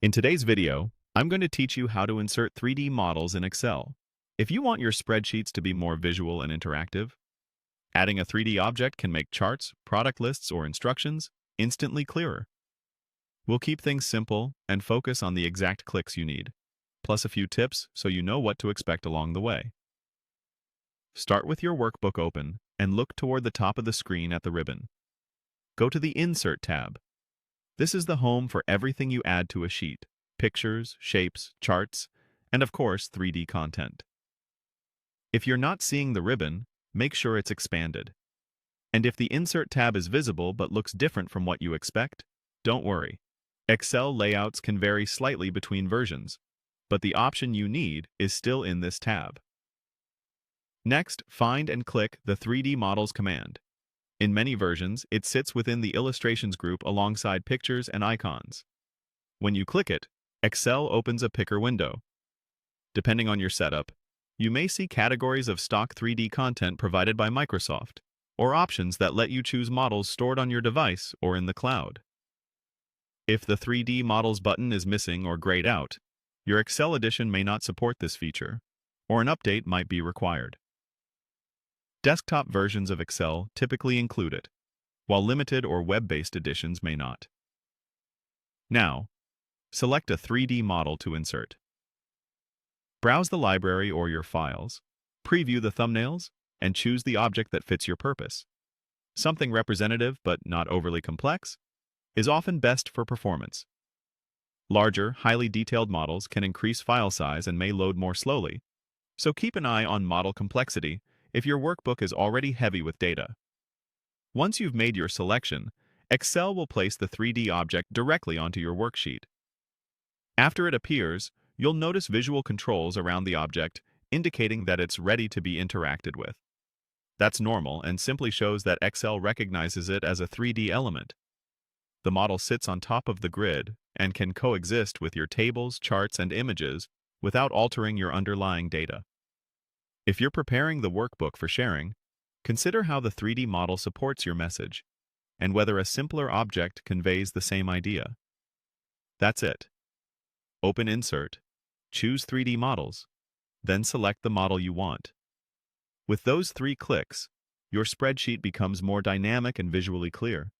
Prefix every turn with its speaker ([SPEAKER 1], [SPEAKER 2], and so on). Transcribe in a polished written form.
[SPEAKER 1] In today's video, I'm going to teach you how to insert 3D models in Excel. If you want your spreadsheets to be more visual and interactive, adding a 3D object can make charts, product lists, or instructions instantly clearer. We'll keep things simple and focus on the exact clicks you need, plus a few tips so you know what to expect along the way. Start with your workbook open and look toward the top of the screen at the ribbon. Go to the Insert tab. This is the home for everything you add to a sheet: pictures, shapes, charts, and of course 3D content. If you're not seeing the ribbon, make sure it's expanded. And if the Insert tab is visible but looks different from what you expect, don't worry. Excel layouts can vary slightly between versions, but the option you need is still in this tab. Next, find and click the 3D Models command. In many versions, it sits within the Illustrations group alongside pictures and icons. When you click it, Excel opens a picker window. Depending on your setup, you may see categories of stock 3D content provided by Microsoft, or options that let you choose models stored on your device or in the cloud. If the 3D Models button is missing or grayed out, your Excel edition may not support this feature, or an update might be required. Desktop versions of Excel typically include it, while limited or web-based editions may not. Now, select a 3D model to insert. Browse the library or your files, preview the thumbnails, and choose the object that fits your purpose. Something representative but not overly complex is often best for performance. Larger, highly detailed models can increase file size and may load more slowly, so keep an eye on model complexity if your workbook is already heavy with data. Once you've made your selection, Excel will place the 3D object directly onto your worksheet. After it appears, you'll notice visual controls around the object indicating that it's ready to be interacted with. That's normal and simply shows that Excel recognizes it as a 3D element. The model sits on top of the grid and can coexist with your tables, charts, and images without altering your underlying data. If you're preparing the workbook for sharing, consider how the 3D model supports your message and whether a simpler object conveys the same idea. That's it. Open Insert, choose 3D Models, then select the model you want. With those 3 clicks, your spreadsheet becomes more dynamic and visually clear.